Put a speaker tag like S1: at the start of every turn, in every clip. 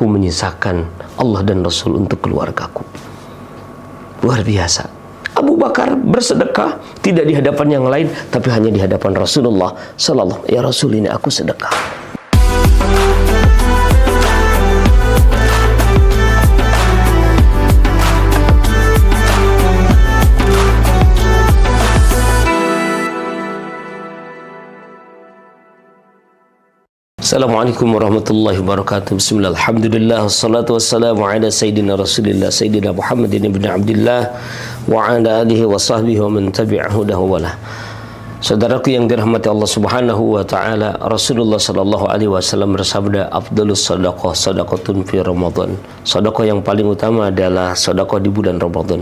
S1: aku menyisakan Allah dan Rasul untuk keluargaku. Luar biasa. Abu Bakar bersedekah tidak di hadapan yang lain, tapi hanya di hadapan Rasulullah sallallahu alaihi wasallam. Ya Rasul, ini aku sedekah. Assalamualaikum warahmatullahi wabarakatuh. Bismillah, alhamdulillah, wassalatu wassalamu ala sayyidina rasulillah, sayyidina Muhammadin ibn Abdillah wa ala alihi wa sahbihi wa man tabi'ahu dahuwalah. Saudaraku yang dirahmati Allah subhanahu wa ta'ala, Rasulullah sallallahu alaihi wasallam bersabda, afdalus sadaqah sadaqatun fi Ramadan. Sedekah yang paling utama adalah sedekah di bulan Ramadan.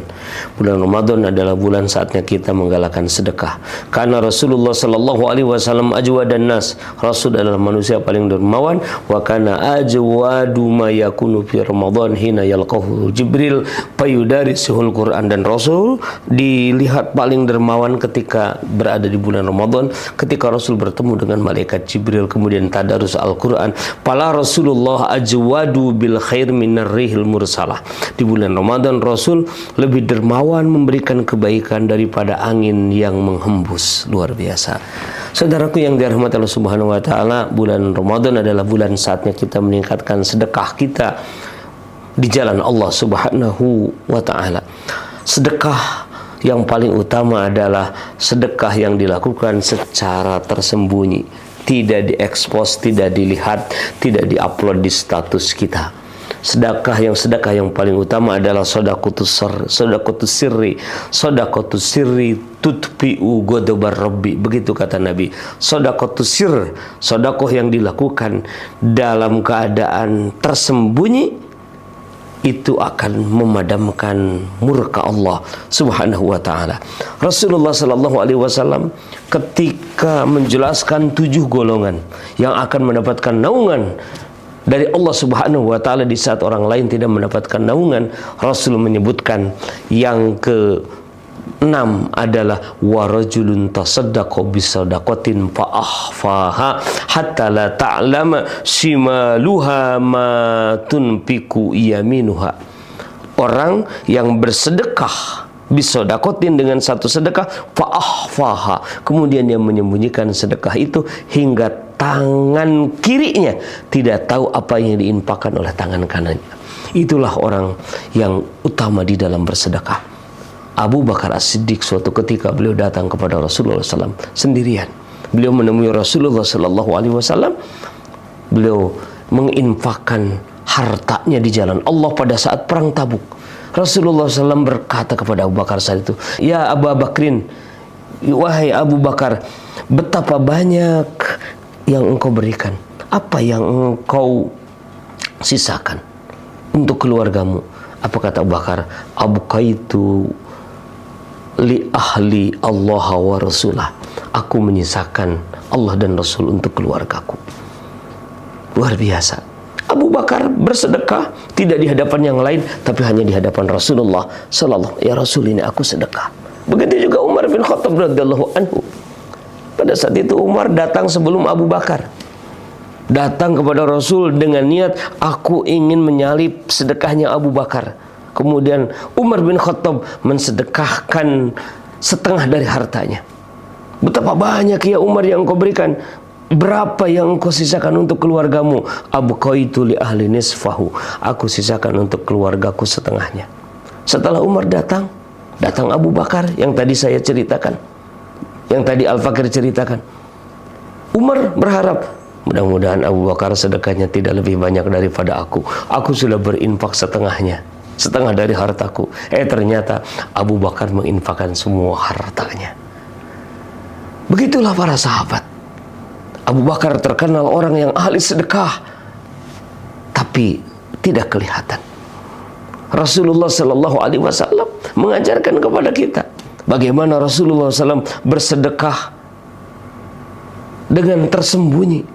S1: Bulan Ramadan adalah bulan saatnya kita menggalakkan sedekah. Karena Rasulullah sallallahu alaihi wasallam ajwadan nas. Rasul adalah manusia paling dermawan. Wa kana ajwadu ma yakunu fi Ramadan hina yalqahu Jibril fayudarisuhul Quran. Dan Rasul dilihat paling dermawan ketika berada di bulan Ramadan, ketika Rasul bertemu dengan malaikat Jibril kemudian tadarus Al-Quran. Pala Rasulullah ajwadu bil khair minar rihil mursalah. Di bulan Ramadan Rasul lebih dermawan memberikan kebaikan daripada angin yang menghembus. Luar biasa. Saudaraku yang dirahmati Allah subhanahu wa ta'ala, bulan Ramadan adalah bulan saatnya kita meningkatkan sedekah kita di jalan Allah subhanahu wa ta'ala. Sedekah yang paling utama adalah sedekah yang dilakukan secara tersembunyi, tidak diekspos, tidak dilihat, tidak diupload di status kita. Sedekah yang paling utama adalah sedekatus sirri tutfi'u ghadabar rabbi. Begitu kata Nabi. Sedekatus sirr, sedekah yang dilakukan dalam keadaan tersembunyi, itu akan memadamkan murka Allah subhanahu wa ta'ala. Rasulullah sallallahu alaihi wasallam ketika menjelaskan 7 golongan yang akan mendapatkan naungan dari Allah subhanahu wa ta'ala di saat orang lain tidak mendapatkan naungan, Rasul menyebutkan yang ke-6 adalah warajulun tasaddaqa bisadaqatin fa'akhfaha hatta la ta'lama shimaluha ma tunfiqu yaminuha. Orang yang bersedekah bisadaqatin dengan satu sedekah fa'akhfaha, kemudian dia menyembunyikan sedekah itu hingga tangan kirinya tidak tahu apa yang diinfakkan oleh tangan kanannya. Itulah orang yang utama di dalam bersedekah. Abu Bakar As-Siddiq suatu ketika beliau datang kepada Rasulullah SAW sendirian. Beliau menemui Rasulullah SAW. Beliau menginfakkan hartanya di jalan Allah pada saat perang Tabuk. Rasulullah SAW berkata kepada Abu Bakar saat itu, ya Abu Bakrin, wahai Abu Bakar, betapa banyak yang engkau berikan, apa yang engkau sisakan untuk keluargamu. Apa kata Abu Bakar? Abqaitu li ahli Allah wa rasulah. Aku menyisakan Allah dan Rasul untuk keluargaku. Luar biasa. Abu Bakar bersedekah tidak di hadapan yang lain, tapi hanya di hadapan Rasulullah sallallahu alaihi wasallam. Ya Rasul, ini aku sedekah. Begitu juga Umar bin Khattab radhiyallahu anhu. Pada saat itu Umar datang sebelum Abu Bakar. Datang kepada Rasul dengan niat, aku ingin menyalip sedekahnya Abu Bakar. Kemudian Umar bin Khattab mensedekahkan setengah dari hartanya. Betapa banyak ya Umar yang engkau berikan. Berapa yang engkau sisakan untuk keluargamu? Abqaitu li ahli nisfahu. Aku sisakan untuk keluargaku setengahnya. Setelah Umar datang Abu Bakar yang tadi saya ceritakan, yang tadi Al-Fakir ceritakan. Umar berharap, mudah-mudahan Abu Bakar sedekahnya tidak lebih banyak daripada aku. Aku sudah berinfak setengahnya, setengah dari hartaku. Ternyata Abu Bakar menginfakkan semua hartanya. Begitulah para sahabat. Abu Bakar terkenal orang yang ahli sedekah, tapi tidak kelihatan. Rasulullah sallallahu alaihi wasallam mengajarkan kepada kita bagaimana Rasulullah SAW bersedekah dengan tersembunyi.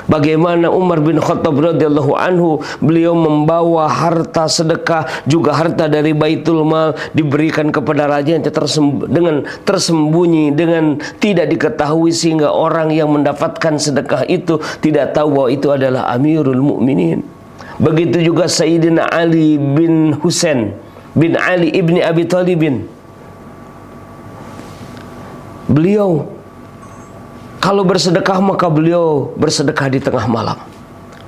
S1: Bagaimana Umar bin Khattab radhiyallahu anhu, beliau membawa harta sedekah, juga harta dari Baitul Mal, diberikan kepada raja yang dengan tersembunyi, dengan tidak diketahui, sehingga orang yang mendapatkan sedekah itu tidak tahu bahwa itu adalah Amirul Mukminin. Begitu juga Sayyidina Ali bin Husain bin Ali ibni Abi Thalibin. Beliau kalau bersedekah maka beliau bersedekah di tengah malam.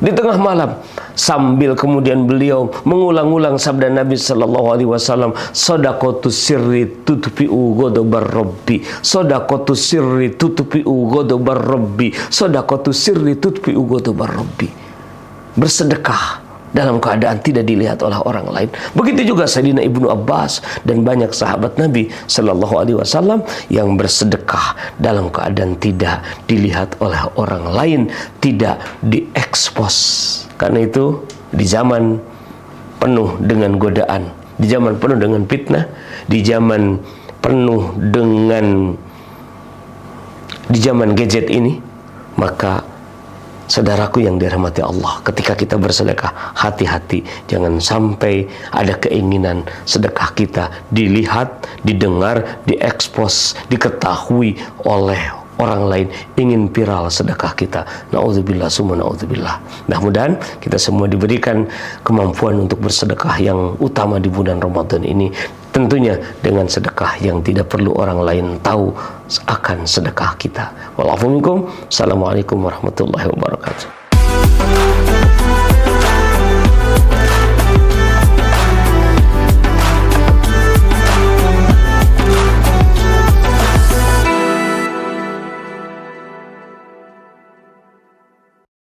S1: Di tengah malam, sambil kemudian beliau mengulang-ulang sabda Nabi sallallahu alaihi wasallam, shadaqatus sirri tutfi'u ghadabar rabbi, shadaqatus sirri tutfi'u ghadabar rabbi, shadaqatus sirri tutfi'u ghadabar rabbi. Bersedekah dalam keadaan tidak dilihat oleh orang lain. Begitu juga Sayyidina Ibnu Abbas dan banyak sahabat Nabi sallallahu alaihi wasallam yang bersedekah dalam keadaan tidak dilihat oleh orang lain, tidak diekspos. Karena itu di zaman penuh dengan godaan, di zaman penuh dengan fitnah, di zaman penuh dengan gadget ini, maka saudaraku yang dirahmati Allah, ketika kita bersedekah, hati-hati jangan sampai ada keinginan sedekah kita dilihat, didengar, diekspos, diketahui oleh orang lain, ingin viral sedekah kita. Na'udzubillah summa na'udzubillah. Mudah-mudahan kita semua diberikan kemampuan untuk bersedekah yang utama di bulan Ramadan ini, tentunya dengan sedekah yang tidak perlu orang lain tahu akan sedekah kita. Walaupun minkum. Assalamualaikum warahmatullahi wabarakatuh.